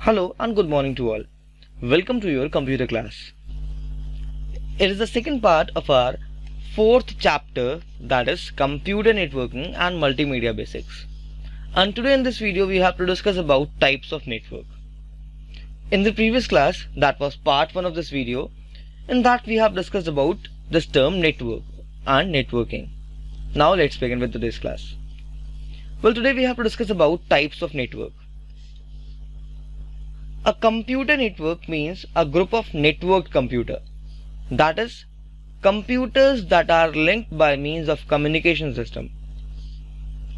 Hello and good morning to all. Welcome to your computer class. It is the second part of our fourth chapter, that is computer networking and multimedia basics. And today in this video we have to discuss about types of network. In the previous class, that was part 1 of this video, in that we have discussed about this term network and networking. Now let's begin with today's class. Well, today we have to discuss about types of network. A computer network means a group of networked computer, that is, computers that are linked by means of communication system.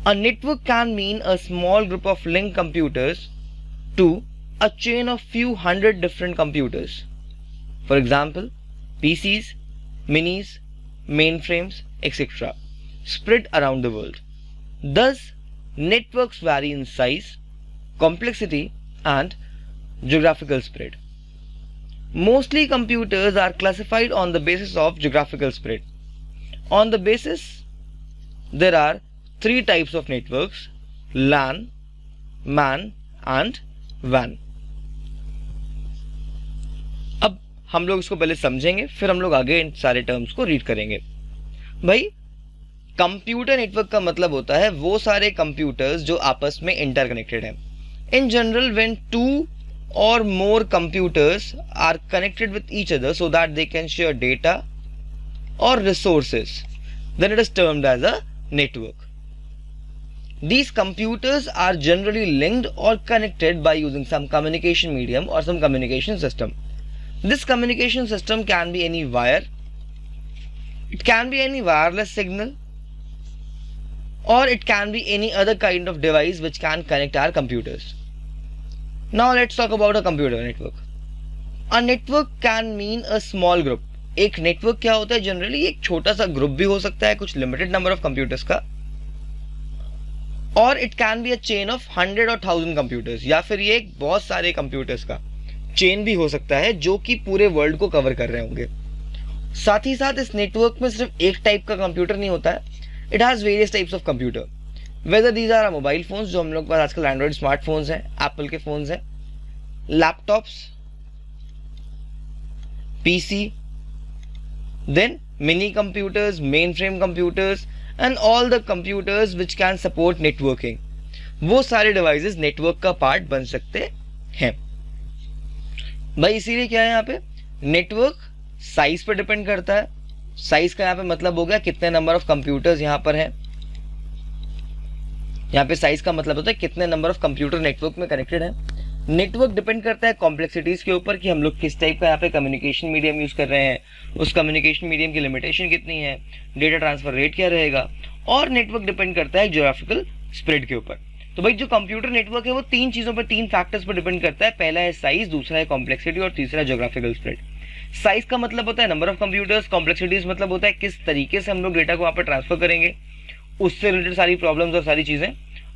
A network can mean a small group of linked computers to a chain of few hundred different computers. For example, PCs, minis, mainframes, etc. spread around the world. Thus, networks vary in size, complexity, and geographical spread. Mostly computers are classified on the basis of geographical spread. On the basis, there are 3 types of networks: LAN, MAN and WAN. अब हम लोग इसको पहले समझेंगे, फिर हम लोग आगे इन सारे टर्म्स को रीड करेंगे. भाई, कंप्यूटर नेटवर्क का मतलब होता है वो सारे कंप्यूटर्स जो आपस में इंटरकनेक्टेड हैं. In general, when 2 or more computers are connected with each other so that they can share data or resources, then it is termed as a network. These computers are generally linked or connected by using some communication medium or some communication system. This communication system can be any wire, it can be any wireless signal, or it can be any other kind of device which can connect our computers. Now let's talk about a computer network. A network can mean a small group. एक network क्या होता है? Generally एक छोटा सा group भी हो सकता है, कुछ लिमिटेड नंबर ऑफ कंप्यूटर्स का, और it can be a chain of 100 और 1000 कंप्यूटर्स, या फिर ये एक बहुत सारे कंप्यूटर्स का चेन भी हो सकता है जो कि पूरे वर्ल्ड को कवर कर रहे होंगे. साथ ही साथ इस नेटवर्क में सिर्फ एक टाइप का कंप्यूटर नहीं होता है. It has various types of computer, whether these are mobile phones, जो हम लोग के पास आजकल एंड्रॉइड स्मार्टफोन्स हैं, एप्पल के फोन्स हैं, laptops, PC, then mini computers, mainframe computers and all the computers which can support networking. वो सारे डिवाइसेस नेटवर्क का पार्ट बन सकते हैं. भाई, इसीलिए क्या है, यहाँ पे नेटवर्क साइज पर डिपेंड करता है. साइज का यहाँ पे मतलब हो गया कितने नंबर ऑफ कंप्यूटर्स यहाँ पर हैं. यहाँ पे साइज का मतलब होता है कितने नंबर ऑफ कंप्यूटर नेटवर्क में कनेक्टेड है. नेटवर्क डिपेंड करता है कॉम्प्लेक्सिटीज के ऊपर कि हम लोग किस टाइप का यहाँ पे कम्युनिकेशन मीडियम यूज कर रहे हैं, उस कम्युनिकेशन मीडियम की लिमिटेशन कितनी है, डेटा ट्रांसफर रेट क्या रहेगा, और नेटवर्क डिपेंड करता है ज्योग्राफिकल स्प्रेड के ऊपर. तो भाई, जो कंप्यूटर नेटवर्क है वो 3 चीजों पर, 3 फैक्टर्स पर डिपेंड करता है. पहला है साइज, दूसरा है कॉम्प्लेक्सिटी और तीसरा है ज्योग्राफिकल स्प्रेड. साइज का मतलब होता है नंबर ऑफ कंप्यूटर्स, कॉम्प्लेक्सिटीज मतलब होता है किस तरीके से हम लोग डेटा को वहाँ पर ट्रांसफर करेंगे, उससे रिलेटेड सारी प्रॉब्लम्स और सारी चीजें.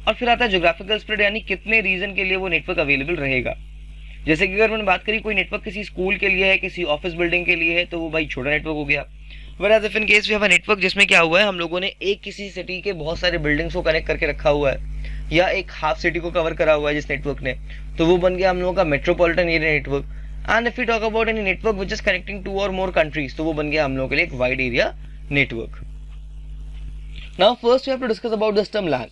और फिर आता है ज्योग्राफिकल स्प्रेड, यानी कितने रीजन के लिए वो नेटवर्क अवेलेबल रहेगा. जैसे कि अगर मैंने बात करी कोई नेटवर्क किसी स्कूल के लिए है, किसी ऑफिस बिल्डिंग के लिए है, तो वो भाई छोटा नेटवर्क हो गया. Whereas if in case we have a network जिसमें क्या हुआ है, हम लोगों ने एक किसी सिटी के बहुत सारे बिल्डिंग्स को कनेक्ट करके रखा हुआ है, या एक हाफ सिटी को कवर करा हुआ है जिस नेटवर्क ने, तो वो बन गया हम लोगों का metropolitan area network. And if you talk about any network which is connecting 2 और मोर कंट्रीज, तो वो बन गया हम लोगों के लिए एक wide area network. Now first we have to discuss about this term LAN.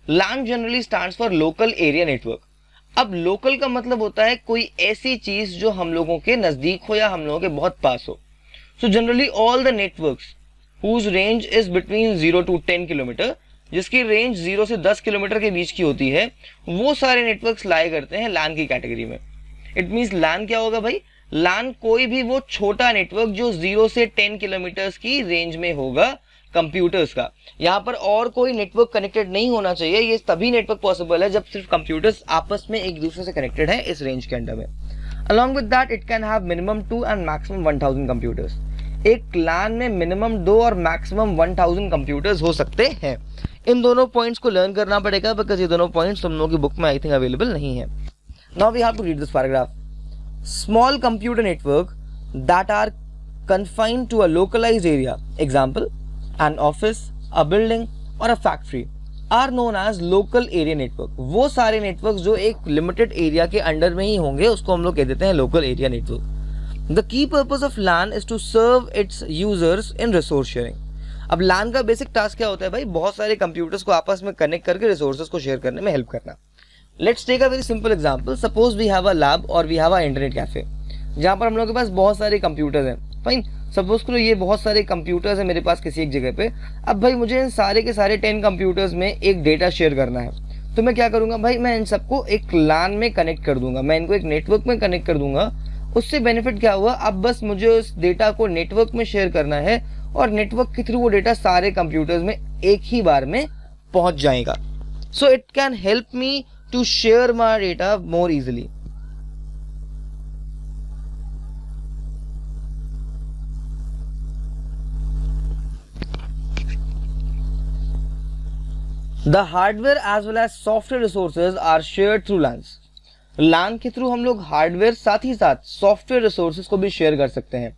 LAN generally stands for local area network. अब लोकल का मतलब होता है कोई ऐसी चीज जो हम लोगों के नजदीक हो या हम लोगों के बहुत पास हो. So generally all the networks whose range is between 0 to 10 kilometre, जिसकी रेंज 0 से 10 किलोमीटर के बीच की होती है, वो सारे नेटवर्क्स लाए करते हैं LAN की कैटेगरी में. इट मींस LAN क्या होगा भाई? LAN कोई भी वो छोटा नेटवर्क जो 0 से 10 किलोमीटर की रेंज में होगा कंप्यूटर्स का. यहाँ पर और कोई नेटवर्क कनेक्टेड नहीं होना चाहिए. ये तभी नेटवर्क पॉसिबल है जब सिर्फ कंप्यूटर्स आपस में एक दूसरे से कनेक्टेड है इस रेंज के अंडर में. Along with that it can have minimum 2 and maximum 1000 computers. एक LAN में मिनिमम 2 और मैक्सिमम 1000 कंप्यूटर्स हो सकते हैं. इन दोनों पॉइंट्स को लर्न करना पड़ेगा, बिकॉज ये दोनों पॉइंट्स तुम लोगों की बुक में आई थिंक अवेलेबल नहीं है. Now we have to read this paragraph. Small computer network that are confined to a localized area, example an office, a building or a factory, are known as local area network. वो सारे network जो एक limited area के under में ही होंगे उसको हम लोग कह देते हैं local area network. The key purpose of LAN is to serve its users in resource sharing. अब लैन का बेसिक टास्क क्या होता है भाई, बहुत सारे कंप्यूटर्स को आपस में कनेक्ट करके रिसोर्सेज को शेयर करने में हेल्प करना। Let's take a very simple example, suppose we have a lab और we have a internet cafe, जहाँ पर हम लोग के पास बहुत सारे कंप्यूटर्स हैं। फाइन, सपोज करो ये बहुत सारे कंप्यूटर्स हैं मेरे पास किसी एक जगह पे। अब भाई मुझे इन सारे के सारे 10 कंप्यूटर्स में एक डेटा शेयर करना है, तो मैं क्या करूंगा भाई, मैं इन सबको एक LAN में कनेक्ट कर दूंगा, मैं इनको एक नेटवर्क में कनेक्ट कर दूंगा। उससे बेनिफिट क्या हुआ, अब बस मुझे उस डेटा को नेटवर्क में शेयर करना है और नेटवर्क के थ्रू वो डेटा सारे कंप्यूटर्स में एक ही बार में पहुंच जाएगा। So it can help me to share my data more easily. The hardware as well as software resources are shared through LANs। LAN के थ्रू हम लोग हार्डवेयर साथ ही साथ सॉफ्टवेयर रिसोर्सेज को भी शेयर कर सकते हैं।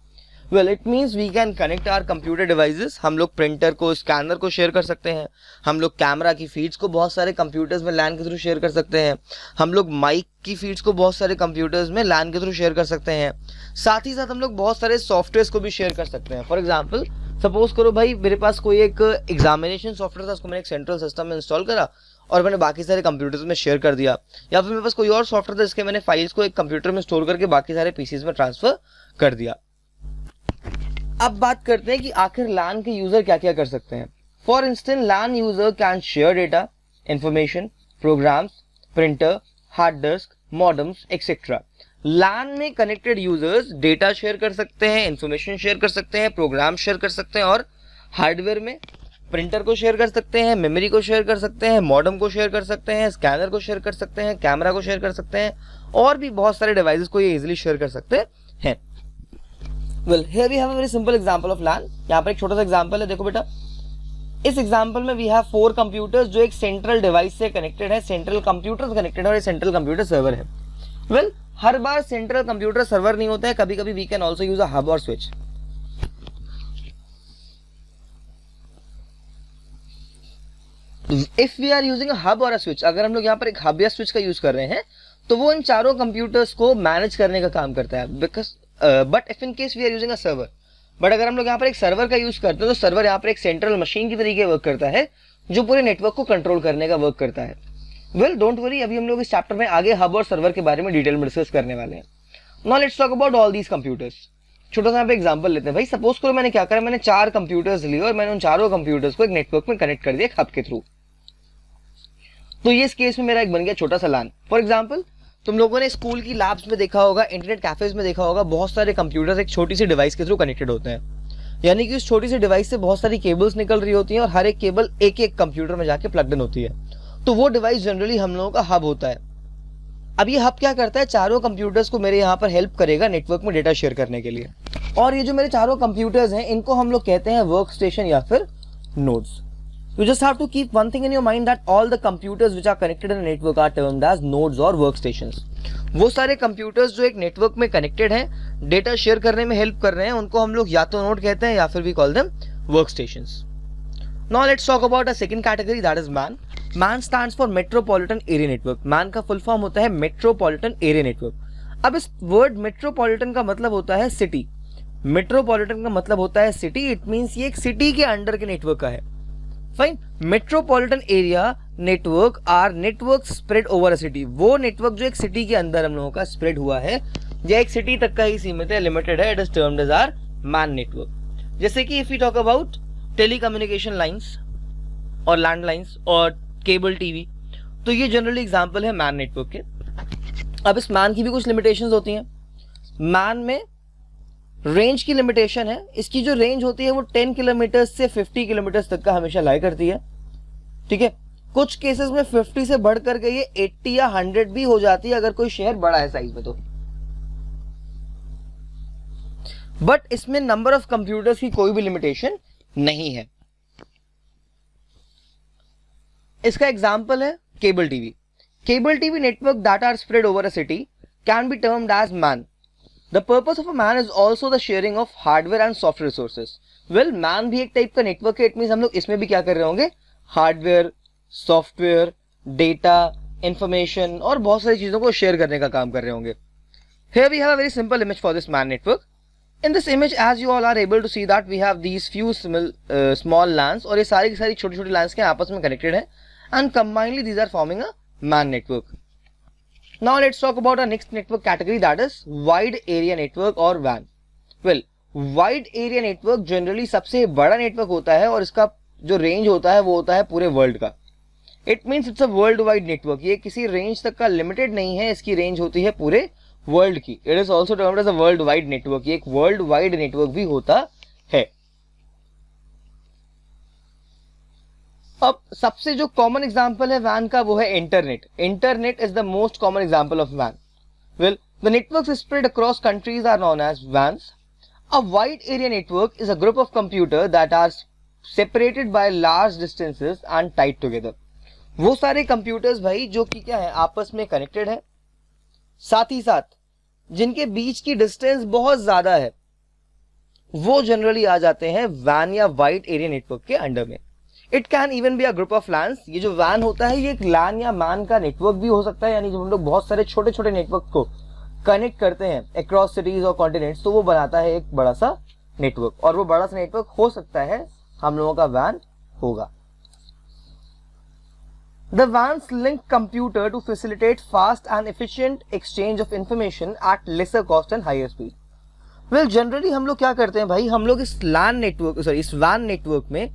Well it means we can connect our computer devices, हम लोग प्रिंटर को, स्कैनर को शेयर कर सकते हैं, हम लोग कैमरा की फीड्स को बहुत सारे कंप्यूटर्स में LAN के थ्रू शेयर कर सकते हैं, हम लोग माइक की फीड्स को बहुत सारे कंप्यूटर्स में LAN के थ्रू शेयर कर सकते हैं। साथ ही साथ हम लोग बहुत सारे सॉफ्टवेयर को भी शेयर कर सकते हैं। फॉर एग्जाम्पल सपोज करो भाई मेरे पास कोई एक एग्जामिनेशन सॉफ्टवेयर था, उसको मैंने एक सेंट्रल सिस्टम में इंस्टॉल करा और मैंने बाकी सारे कंप्यूटर्स में शेयर कर दिया, या फिर मेरे पास कोई और सॉफ्टवेयर था जिसके मैंने फाइल्स को एक कंप्यूटर में स्टोर करके बाकी सारे पीसीज में ट्रांसफर कर दिया। अब बात करते हैं कि आखिर LAN के यूजर क्या क्या कर सकते हैं। For instance LAN user can share data, information, programs, printer, hard disk, modems etcetera. LAN में कनेक्टेड यूजर्स डेटा शेयर कर सकते हैं, इंफॉर्मेशन शेयर कर सकते हैं, प्रोग्राम शेयर कर सकते हैं, और हार्डवेयर में प्रिंटर को शेयर कर सकते हैं, मेमोरी को शेयर कर सकते हैं, मॉडेम को शेयर कर सकते हैं, स्कैनर को शेयर कर सकते हैं, कैमरा को शेयर कर सकते हैं, और भी बहुत सारे डिवाइसेस को ये इजीली शेयर कर सकते हैं। Well here we have a very simple example of LAN। यहाँ पर एक छोटा सा एग्जांपल है, देखो बेटा। इस एग्जांपल में वी हैव 4 कंप्यूटर्स जो एक सेंट्रल डिवाइस से कनेक्टेड है, सेंट्रल कंप्यूटर कनेक्टेड है और एक सेंट्रल कंप्यूटर सर्वर है। वेल हर बार सेंट्रल कंप्यूटर सर्वर नहीं होता है, कभी कभी we can also use a hub और switch. If we are using a hub और अ स्विच, अगर हम लोग यहाँ पर एक हब या स्विच का यूज कर रहे हैं तो वो इन चारों कंप्यूटर्स को मैनेज करने का काम करता है। Because but if in case we are using a server, but अगर हम लोग यहाँ पर एक सर्वर का यूज करते हैं तो सर्वर यहाँ पर एक सेंट्रल मशीन की तरीके वर्क करता है जो पूरे नेटवर्क को कंट्रोल करने का वर्क करता है। वेल डोंट वरी, अभी हम लोग इस चैप्टर में आगे हब और सर्वर के बारे में डिटेल में डिस्कस करने वाले हैं। Now let's talk about all these computers. छोटा सा यहाँ पे एग्जांपल लेते हैं भाई। सपोज करो मैंने क्या करा, मैंने 4 कंप्यूटर्स लिए और मैंने उन चारों कंप्यूटर्स को एक नेटवर्क में कनेक्ट कर दिया एक हब के थ्रू। तो ये इस केस में मेरा एक बन गया छोटा सा LAN। फॉर एग्जाम्पल तुम लोगों ने स्कूल की लैब्स में देखा होगा, इंटरनेट कैफेज में देखा होगा, बहुत सारे कंप्यूटर्स एक छोटी सी डिवाइस के थ्रू कनेक्टेड होते हैं। यानी कि उस छोटी सी डिवाइस से बहुत सारी केबल्स निकल रही होती हैं और हर एक केबल एक एक कंप्यूटर में जाके प्लग इन होती है। तो वो डिवाइस जनरली हम लोगों का हब होता है। अब ये हब क्या करता है, चारों कंप्यूटर्स को मेरे यहाँ पर हेल्प करेगा नेटवर्क में डेटा शेयर करने के लिए। और ये जो मेरे चारों कंप्यूटर्स हैं इनको हम लोग कहते हैं वर्क स्टेशन या फिर nodes. You just have to keep one thing in your mind that all the computers which are connected in a network are termed as nodes or workstations। वो सारे कंप्यूटर्स जो एक नेटवर्क में connected हैं, data share करने में help कर रहे हैं, उनको हम लोग या तो नोड कहते हैं या फिर we call them workstations। Now let's talk about a second category, that is MAN। MAN stands for Metropolitan Area Network। MAN का फुल फॉर्म होता है Metropolitan Area Network। अब इस वर्ड मेट्रोपॉलिटन का मतलब होता है सिटी। मेट्रोपॉलिटन का मतलब होता है सिटी, इट मीन्स ये एक सिटी के अंडर के नेटवर्क का है। Fine, metropolitan area network are network spread over a city. वो नेटवर्क जो एक सिटी के अंदर हम लोगों का स्प्रेड हुआ है या एक सिटी तक का ही सीमित है, लिमिटेड है, it is termed as are MAN network. जैसे कि if you talk about telecommunication lines और लैंडलाइंस और केबल टीवी, तो ये जनरली एग्जांपल है मैन नेटवर्क के। अब इस मैन की भी कुछ लिमिटेशंस होती हैं। मैन में रेंज की लिमिटेशन है, इसकी जो रेंज होती है वो 10 किलोमीटर से 50 किलोमीटर तक का हमेशा लाई करती है। ठीक है, कुछ केसेस में 50 से बढ़ करके ये 80 या 100 भी हो जाती है अगर कोई शहर बड़ा है साइज में तो। बट इसमें नंबर ऑफ कंप्यूटर्स की कोई भी लिमिटेशन नहीं है। इसका एग्जाम्पल है cable TV. Cable TV network that are spread over a city can be termed as MAN. The purpose of a MAN is also the sharing of hardware and software resources। Well, MAN भी एक type का network है, it means हम लोग इसमें भी क्या कर रहे होंगे, हार्डवेयर, सॉफ्टवेयर, डेटा, इंफॉर्मेशन और बहुत सारी चीजों को शेयर करने का काम कर रहे होंगे. Here we have a very simple image for this MAN network. In this image, as you all are able to see that we have these few small LANs और ये सारी की सारी छोटी छोटी LANs के आपस में connected है and combinedly these are forming a MAN network. Now let's talk about our next network category, that is wide area network or WAN. Well, wide area network generally सबसे बड़ा नेटवर्क होता है और इसका जो रेंज होता है वो होता है पूरे वर्ल्ड का. It means it's a world wide network. ये किसी रेंज तक का लिमिटेड नहीं है, इसकी रेंज होती है पूरे वर्ल्ड की. It is also termed as a world wide network. ये एक वर्ल्ड वाइड नेटवर्क भी होता है. अब सबसे जो कॉमन एग्जांपल है वैन का वो है internet. Internet is the most common example of वैन. Well, the networks spread across countries are known as WANs. A wide area network is a group of computer that are separated by large distances and tied together. वो सारे computers भाई जो कि क्या है, आपस में कनेक्टेड है, साथ ही साथ जिनके बीच की डिस्टेंस बहुत ज्यादा है, वो जनरली आ जाते हैं वैन या वाइड एरिया नेटवर्क के अंडर में. It can even be a group of lens. ये जो वैन होता है ये एक लैन या मैन का नेटवर्क भी हो सकता है. यानी जब हम लोग बहुत सारे छोटे छोटे नेटवर्क को कनेक्ट करते हैं अक्रॉस सिटीज और कॉन्टिनेंट्स, तो वो बनाता है एक बड़ा सा नेटवर्क. और वो बड़ा सा नेटवर्क हो सकता है हम लोगों का वैन होगा. The WANs link computer to facilitate fast and efficient exchange of information at lesser cost and higher speed. Well, generally हम लोग क्या करते हैं भाई, हम लोग इस इस WAN नेटवर्क में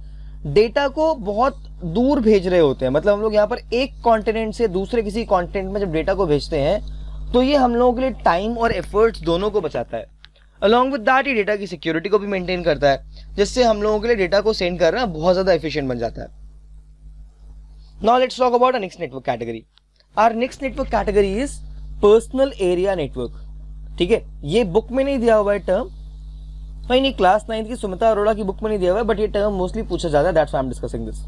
डेटा को बहुत दूर भेज रहे होते हैं. मतलब हम लोग यहाँ पर एक कॉन्टिनेंट से दूसरे किसी कॉन्टिनेंट में जब डेटा को भेजते हैं तो ये हम लोगों के लिए टाइम और एफर्ट्स दोनों को बचाता है. अलॉन्ग विद दैट ये डेटा की सिक्योरिटी को भी मेंटेन करता है, जिससे हम लोगों के लिए डेटा को सेंड करना बहुत ज्यादा एफिशिएंट बन जाता है. Now let's talk about our next network category. Our next network category is personal area network. ठीक है, ये बुक में नहीं दिया हुआ है टर्म भाई, नहीं क्लास 9 की सुमिता अरोड़ा की बुक में नहीं दिया हुआ है, बट ये टर्म मोस्टली पूछा जाता है. That's why I am discussing this.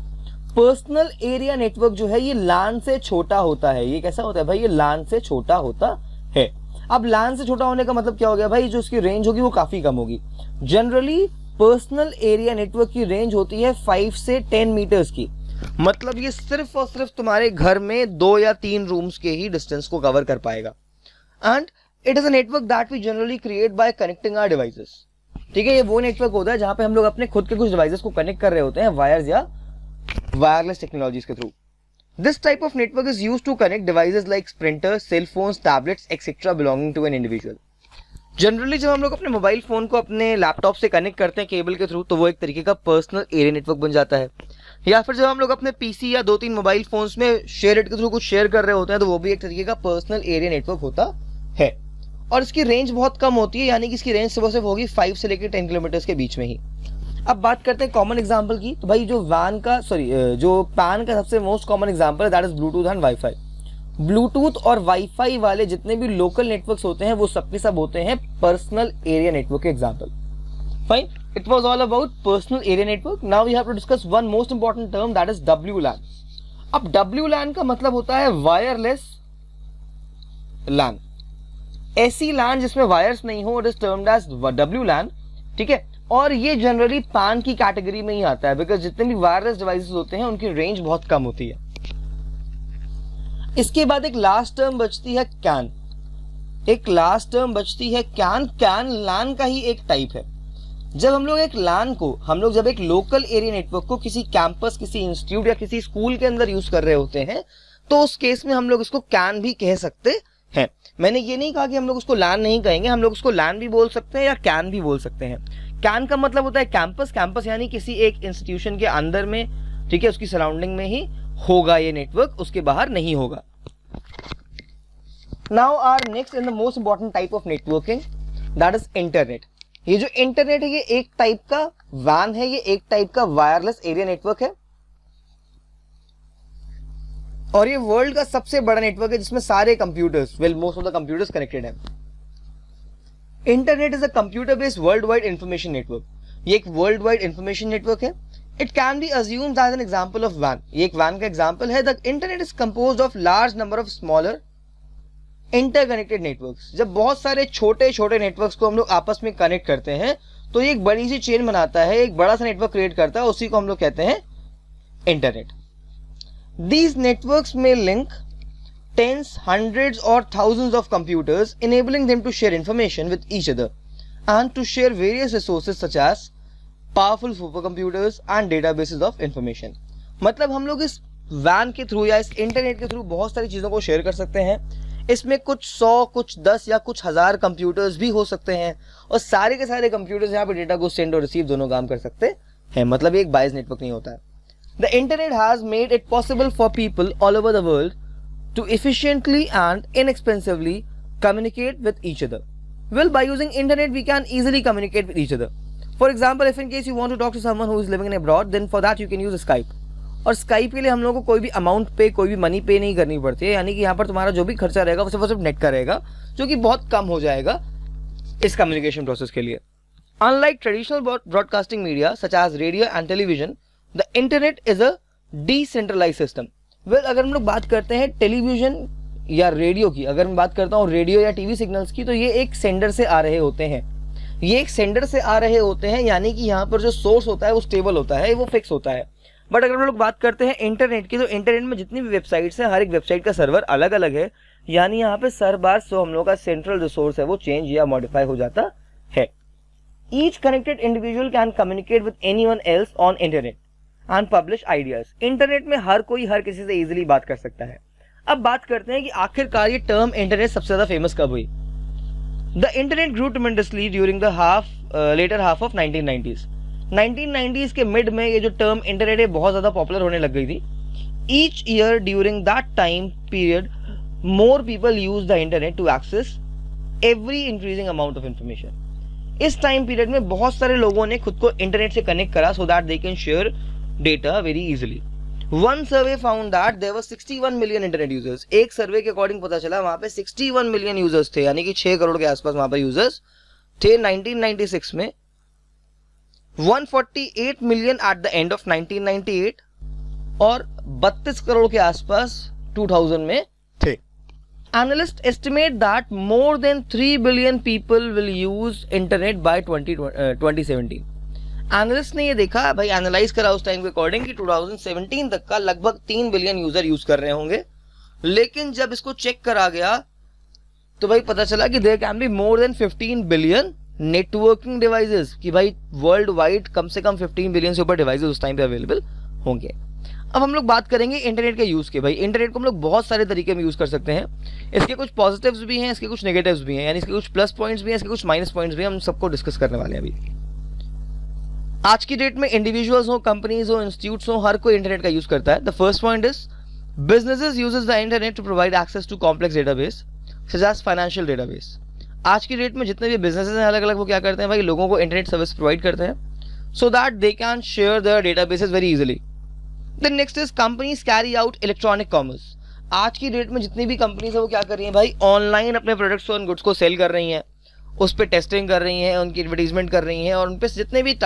Personal area network जो है ये LAN से छोटा होता है. ये कैसा होता है भाई, ये LAN से छोटा होता है. अब LAN से छोटा होने का मतलब क्या हो गया भाई, जो इसकी रेंज होगी वो काफी कम होगी. जनरली पर्सनल एरिया नेटवर्क की रेंज होती है 5 से 10 मीटर्स की. मतलब ये सिर्फ और सिर्फ तुम्हारे घर में 2 या 3 रूम्स के ही डिस्टेंस को कवर कर पाएगा. And it is a network that we generally create by connecting our devices. ठीक है, ये वो नेटवर्क होता है जहां पे हम लोग अपने खुद के कुछ डिवाइसेस को कनेक्ट कर रहे होते हैं वायर्स या वायरलेस टेक्नोलॉजीज के through. This type of network is used to connect devices like printers, cell phones, tablets etcetera belonging to an individual. Generally जब हम लोग अपने मोबाइल फोन को अपने लैपटॉप से कनेक्ट करते हैं केबल के थ्रू, तो वो एक तरीके का पर्सनल एरिया नेटवर्क बन जाता है. या फिर जब हम लोग अपने पीसी या 2-3 मोबाइल फोन्स में शेयर के थ्रू कुछ शेयर कर रहे होते हैं, तो वो भी एक तरीके का पर्सनल एरिया नेटवर्क होता है. और इसकी रेंज बहुत कम होती है, यानी कि इसकी रेंज सिर्फ होगी 5 से लेकर 10 किलोमीटर के बीच में ही. अब बात करते हैं कॉमन एग्जांपल की. तो भाई जो जो पैन का सबसे मोस्ट कॉमन एग्जांपल है that is Bluetooth and wifi. Bluetooth और वाईफाई वाले जितने भी लोकल नेटवर्क्स होते हैं वो सब के सब होते हैं पर्सनल एरिया नेटवर्क के example. Fine, it was all about personal area network. Now we have to discuss one most important term, that is WLAN. अब WLAN का मतलब होता है वायरलेस LAN. ऐसी LAN जिसमें वायर्स नहीं हो, it is termed as WLAN. ठीक है, और ये जनरली PAN की कैटेगरी में ही आता है, बिकॉज जितने भी वायरलेस डिवाइसेस होते हैं उनकी रेंज बहुत कम होती है. इसके बाद एक लास्ट टर्म बचती है CAN. CAN LAN का ही एक टाइप है. जब हम लोग जब एक लोकल एरिया नेटवर्क को किसी कैंपस, किसी इंस्टीट्यूट या किसी स्कूल के अंदर यूज कर रहे होते हैं, तो उस केस में हम लोग इसको कैन भी कह सकते हैं. मैंने ये नहीं कहा कि हम लोग उसको LAN नहीं कहेंगे, हम लोग उसको LAN भी बोल सकते हैं या कैन भी बोल सकते हैं. कैन का मतलब होता है कैंपस यानी किसी एक इंस्टीट्यूशन के अंदर में, ठीक है, उसकी सराउंडिंग में ही होगा ये नेटवर्क, उसके बाहर नहीं होगा. Now are next in the most important type of networking, that is internet. ये जो इंटरनेट है ये एक टाइप का WAN है, ये एक टाइप का वायरलेस एरिया नेटवर्क है, और ये वर्ल्ड का सबसे बड़ा नेटवर्क है जिसमें सारे computers, most of the computers connected हैं. Internet is a computer based world wide information network. ये एक वर्ल्ड वाइड इंफॉर्मेशन नेटवर्क है. It can be assumed as an example of WAN. ये एक WAN का एग्जांपल है. The internet is composed of large number of smaller interconnected networks. जब बहुत सारे छोटे छोटे नेटवर्क्स को हम लोग आपस में कनेक्ट करते हैं तो ये एक बड़ी सी चेन बनाता है, एक बड़ा सा नेटवर्क क्रिएट करता है, उसी को हम लोग कहते हैं internet. These networks may link tens, hundreds or thousands of computers, enabling them to share information with each other and to share various resources such as powerful supercomputers and databases of information. मतलब हम लोग इस van के through या इस internet के through बहुत सारी चीज़ों को शेयर कर सकते हैं. इसमें कुछ 100, कुछ 10 या कुछ 1000 कंप्यूटर्स भी हो सकते हैं और सारे के सारे कंप्यूटर्स यहाँ पे डेटा को सेंड और रिसीव दोनों काम कर सकते हैं. मतलब ये एक बायस नेटवर्क नहीं होता है. The internet has made it possible for people all over the world to efficiently and inexpensively communicate with each other. Well, by using internet we can easily communicate with each other. For example, if in case you want to talk to someone who is living in abroad, then for that you can use Skype. और Skype के लिए हम लोगों को कोई भी amount पे, कोई भी मनी पे नहीं करनी पड़ती है. यानी कि यहाँ पर तुम्हारा जो भी खर्चा रहेगा वो सिर्फ नेट का रहेगा, जो कि बहुत कम हो जाएगा इस कम्युनिकेशन प्रोसेस के लिए. Unlike traditional broadcasting media such as radio and television, the internet is a decentralized system. अगर हम लोग बात करते हैं टेलीविजन या रेडियो की, अगर मैं बात करता हूँ रेडियो या टीवी सिग्नल्स की, तो ये एक सेंडर से आ रहे होते हैं. यानी कि यहाँ पर जो सोर्स होता है वो स्टेबल होता है, वो फिक्स होता है. बट अगर हम लोग बात करते हैं इंटरनेट की, तो इंटरनेट में जितनी भी वेबसाइट्स हैं, हर एक वेबसाइट का सर्वर अलग अलग है. यानी यहाँ पे हर बार हम लोग का सेंट्रल रिसोर्स है वो चेंज या मॉडिफाई हो जाता है. Each connected individual can communicate with anyone else on internet and publish ideas. Internet में हर कोई हर किसी से इजीली बात कर सकता है. अब बात करते हैं कि आखिरकार ये टर्म इंटरनेट सबसे ज्यादा फेमस कब हुई. The internet grew tremendously during the latter half of 1990s. 1990s के मिड में ये जो टर्म इंटरनेट है बहुत ज्यादा पॉपुलर होने लग गई थी. Each year during that time period more people use the internet to access every increasing amount of information. इस टाइम पीरियड में बहुत सारे लोगों ने खुद को इंटरनेट से कनेक्ट करा सो that they can share data very easily. One survey found that there were 61 million internet users. एक सर्वे के अकॉर्डिंग पता चला वहां पे 61 मिलियन यूजर्स थे, यानी कि 6 करोड़ के आसपास वहां पे यूजर्स थे 1996 में. 148 million at the end of 1998 और 32 करोड़ के आसपास 2000 में थे. Analysts estimate that more than 3 billion people will use internet by 2017. Analyst ने ये देखा भाई, एनालाइज करा उस टाइम के अकॉर्डिंग कि 2017 तक का लगभग 3 बिलियन यूजर यूज कर रहे होंगे. लेकिन जब इसको चेक करा गया तो भाई पता चला कि there can be more than 15 billion networking devices, कि भाई वर्ल्ड वाइड कम से कम 15 बिलियन से ऊपर डिवाइसेस उस टाइम पे अवेलेबल होंगे. अब हम लोग बात करेंगे इंटरनेट के यूज के. भाई इंटरनेट को हम लोग बहुत सारे तरीके में यूज कर सकते हैं. इसके कुछ पॉजिटिव्स भी हैं, इसके कुछ नेगेटिव्स भी हैं, यानी इसके कुछ प्लस पॉइंट्स भी हैं, इसके कुछ माइनस पॉइंट्स भी हैं. हम सबको डिस्कस करने वाले हैं अभी. आज की डेट में इंडिविजुअल्स हो, कंपनीज हो, इंस्टीट्यूट्स हो, हर कोई इंटरनेट का यूज करता है. The first point is businesses uses the internet to provide access to complex database such as financial database. आज की डेट में जितने भी बिजनेसेस हैं अलग अलग, वो क्या करते हैं भाई, लोगों को इंटरनेट सर्विस प्रोवाइड करते हैं so that they can share their databases very easily. Then next is companies carry out electronic commerce. आज की डेट में जितनी भी कंपनीज है वो क्या कर रही है भाई, ऑनलाइन अपने प्रोडक्ट्स और गुड्स को सेल कर रही हैं, उस पर टेस्टिंग कर रही हैं, उनकी एडवर्टीजमेंट कर रही हैं, और उन पर जितने भी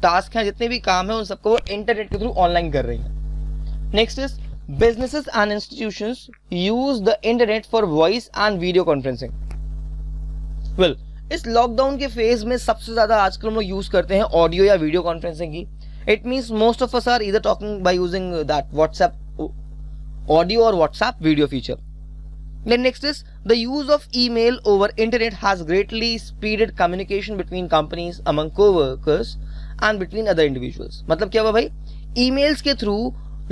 टास्क हैं, जितने भी काम है, उन सबको वो इंटरनेट के थ्रू ऑनलाइन कर रही हैं. Next is businesses and institutions use the internet for voice and video conferencing. Well, इस लॉकडाउन के फेज में सबसे ज्यादा आजकल हम लोग यूज करते हैं ऑडियो या वीडियो कॉन्फ्रेंसिंग की. It means most of us are either talking by using that WhatsApp audio और WhatsApp video feature. Then next is the use of email over internet has greatly speeded communication between companies, among co-workers and between other individuals. मतलब क्या हुआ भाई, emails के through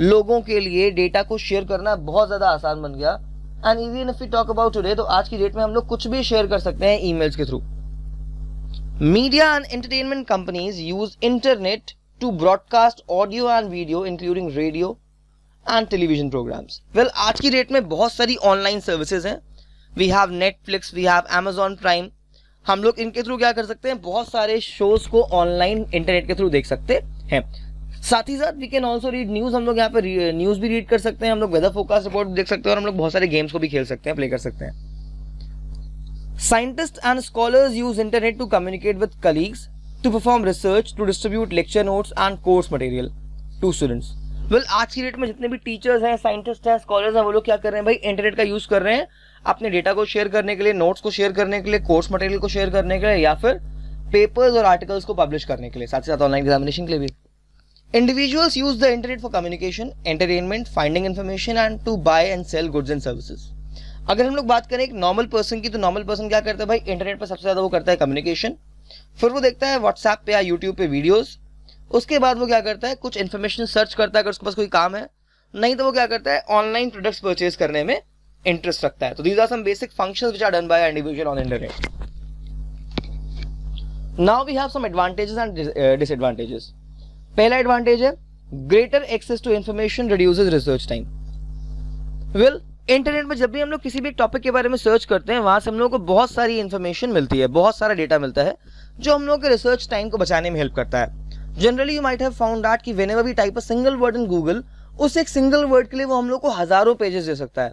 लोगों के लिए data को शेयर करना बहुत ज्यादा आसान बन गया. And even if we talk about today, तो आज की डेट में हम लोग कुछ भी शेयर कर सकते हैं ईमेल्स के through. Media and entertainment companies use internet to broadcast audio and video including radio and television programs. Well, आज की डेट में बहुत सारी ऑनलाइन सर्विसेज हैं. We have Netflix, we have Amazon Prime. हम लोग इनके थ्रू क्या कर सकते हैं, बहुत सारे शोज को ऑनलाइन इंटरनेट के थ्रू देख सकते हैं. साथ ही साथ we can also read news. हम लोग यहाँ पे न्यूज भी रीड कर सकते हैं, हम लोग वेदर फोरकास्ट रिपोर्ट देख सकते हैं, और हम लोग बहुत सारे गेम्स को भी खेल सकते हैं, प्ले कर सकते हैं. Scientist and scholars use internet to communicate with colleagues, to perform research, to distribute lecture notes and course material to students. Well, आज की डेट में जितने भी टीचर्स हैं, साइंटिस्ट हैं, स्कॉलर्स हैं, वो लोग क्या कर रहे हैं भाई, इंटरनेट का यूज कर रहे हैं अपने डेटा को शेयर करने के लिए, नोट्स को शेयर करने के लिए, कोर्स मटेरियल को शेयर करने के लिए, या फिर पेपर्स और आर्टिकल्स को पब्लिश करने के लिए, साथ ही साथ ऑनलाइन एग्जामिनेशन के लिए भी. Individuals use the internet for communication, entertainment, finding information and to buy and sell goods and services. अगर हम लोग बात करें एक नॉर्मल पर्सन की, तो नॉर्मल पर्सन क्या करता है भाई, इंटरनेट पर सबसे ज्यादा वो करता है कम्युनिकेशन, फिर वो देखता है व्हाट्सएप पे या यूट्यूब पे वीडियोस, उसके बाद वो क्या करता है कुछ इन्फॉर्मेशन सर्च करता है अगर उसके पास कोई काम है, नहीं तो वो क्या करता है ऑनलाइन प्रोडक्ट्स परचेज करने में इंटरेस्ट रखता है। तो these are some basic functions which are done by individual on internet. Now we have some advantages and disadvantages. पहला एडवांटेज है greater access to information reduces research time. Well, internet में जब भी हम लोग किसी भी टॉपिक के बारे में सर्च करते हैं, वहां से हम लोग को बहुत सारी इंफॉर्मेशन मिलती है, बहुत सारा डेटा मिलता है जो हम लोग के रिसर्च टाइम को बचाने में हेल्प करता है। Generally you might have found that कि whenever we type a single word in Google, उस एक सिंगल वर्ड के लिए वो हम लोग को हजारों पेजेस दे सकता है,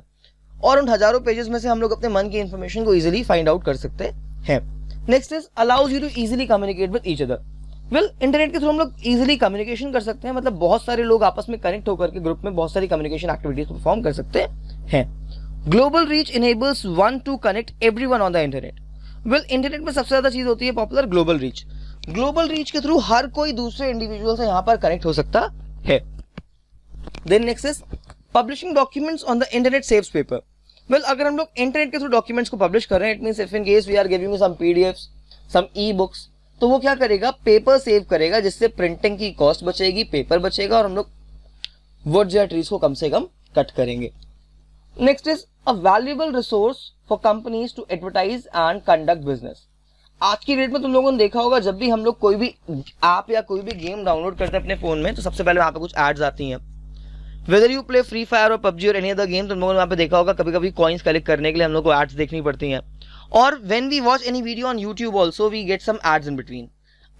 और उन हजारों पेजेस में से हम लोग अपने मन की इंफॉर्मेशन को इजीली फाइंड आउट कर सकते हैं। Next is allows you to easily communicate with each other. Well, internet के थ्रू हम लोग इजीली कम्युनिकेशन कर सकते हैं, मतलब बहुत सारे लोग आपस में कनेक्ट होकर के ग्रुप में बहुत सारी कम्युनिकेशन एक्टिविटीज परफॉर्म कर सकते हैं। Global reach enables one two connect everyone on the internet. Well, internet में सबसे ज्यादा चीज होती है popular global reach. Global reach के थ्रू हर कोई दूसरे इंडिविजुअल से यहाँ पर कनेक्ट हो सकता है। Then next is publishing documents on the internet saves paper. Well, अगर हम लोग इंटरनेट के थ्रू डॉक्यूमेंट्स को पब्लिश कर रहे हैं, it means if in case we are giving you some PDFs, some e books, तो वो क्या करेगा, पेपर सेव करेगा, जिससे प्रिंटिंग की कॉस्ट बचेगी, पेपर बचेगा, और हम लोग वर्ड्स या ट्रीज को कम से कम कट करेंगे। Next is a valuable resource for companies to advertise and conduct business. आज की डेट में तुम लोगों ने देखा होगा, जब भी हम लोग कोई भी ऐप या कोई भी गेम डाउनलोड करते हैं अपने फोन में, तो सबसे पहले वहां पे कुछ एड्स आती हैं। Whether you play free fire और पबजी और एनी अदर गेम, तुम लोगों ने वहां पे देखा होगा कभी कभी कॉइन्स कलेक्ट करने के लिए हम लोग को एड्स देखनी पड़ती हैं। और when we watch any video on YouTube also we get some ads in between.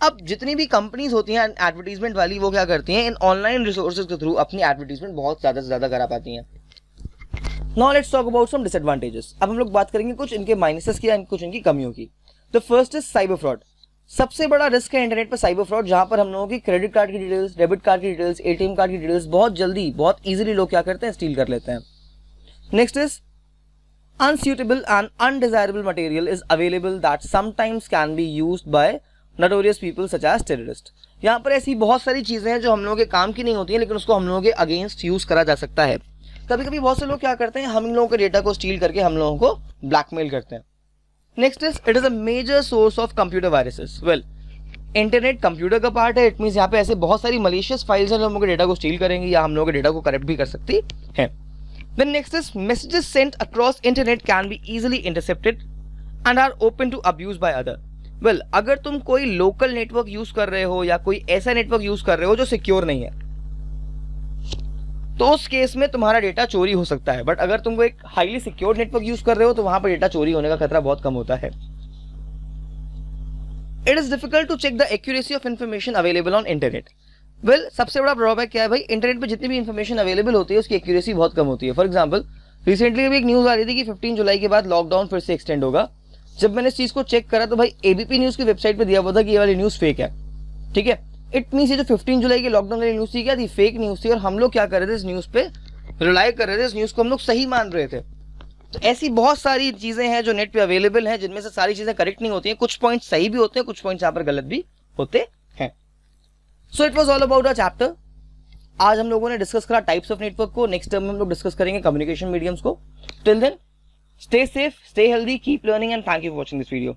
अब जितनी भी कंपनीज होती हैं एडवर्टीजमेंट वाली, वो क्या करती हैं, इन ऑनलाइन रिसोर्सेज के थ्रू अपनी एडवर्टीजमेंट बहुत ज्यादा से ज्यादा करा पाती हैं। Now let's talk about some disadvantages. अब हम लोग बात करेंगे कुछ इनके माइनसेस की, कुछ इनकी कमियों की। The first is cyber fraud. सबसे बड़ा रिस्क है इंटरनेट पर साइबर फ्रॉड, जहां पर हम लोगों की क्रेडिट कार्ड की डिटेल्स, डेबिट कार्ड की डिटेल्स, एटीएम कार्ड की डिटेल्स बहुत जल्दी, बहुत इजीली लोग क्या करते हैं, स्टील कर लेते हैं। Next is unsuitable and undesirable material is available that sometimes can be used by notorious people such as terrorist. यहाँ पर ऐसी बहुत सारी चीजें हैं जो हम लोगों के काम की नहीं होती हैं, लेकिन उसको हम लोगों के अगेंस्ट यूज करा जा सकता है। कभी कभी बहुत से लोग क्या करते हैं, हम इन लोगों के डेटा को स्टील करके हम लोगों को ब्लैकमेल करते हैं। Next is it is a major source of computer viruses. Well, internet computer का पार्ट है, इट मींस यहाँ पे ऐसे बहुत सारी मलिशियस फाइल्स हैं जो हम लोगों के डेटा को स्टील करेंगी या हम लोगों के डेटा को करप्ट भी कर सकती है। Then next is messages sent across internet can be easily intercepted and are open to abuse by other. Well, अगर तुम कोई लोकल नेटवर्क यूज कर रहे हो या कोई ऐसा नेटवर्क यूज कर रहे हो जो सिक्योर नहीं है, तो उस केस में तुम्हारा डेटा चोरी हो सकता है। बट अगर तुम एक हाईली सिक्योर नेटवर्क यूज कर रहे हो, तो वहां पर डेटा चोरी होने का खतरा बहुत कम होता है। It is difficult to check the accuracy of information available on internet. Well, सबसे बड़ा ड्रॉबैक क्या है भाई, इंटरनेट पे जितनी भी इंफॉर्मेशन अवेलेबल होती है उसकी एक्यूरेसी बहुत कम होती है। फॉर एग्जांपल, रिसेंटली अभी एक न्यूज आ रही थी कि 15 जुलाई के बाद लॉकडाउन फिर से एक्सटेंड होगा। जब मैंने इस चीज को चेक करा तो भाई एबीपी न्यूज की वेबसाइट पे दिया हुआ था कि ये वाली न्यूज फेक है। ठीक है, इट मींस ये जो 15 जुलाई के लॉकडाउन वाली न्यूज थी क्या थी, फेक न्यूज थी, और हम लोग क्या कर रहे थे, इस न्यूज पे रिलाई कर रहे थे, इस न्यूज को हम लोग सही मान रहे थे। तो ऐसी बहुत सारी चीजें हैं जो नेट पे अवेलेबल हैं, जिनमें से सारी चीजें करेक्ट नहीं होती हैं, कुछ पॉइंट्स सही भी होते हैं, कुछ पॉइंट्स यहाँ पर गलत भी होते हैं। So it was all about a chapter. आज हम लोगों ने डिस्कस करा टाइप्स ऑफ नेटवर्क को, नेक्स्ट टर्म में हम लोग डिस्कस करेंगे कम्युनिकेशन मीडियम्स को। Till then, stay safe, stay healthy, keep learning and thank you for watching this video.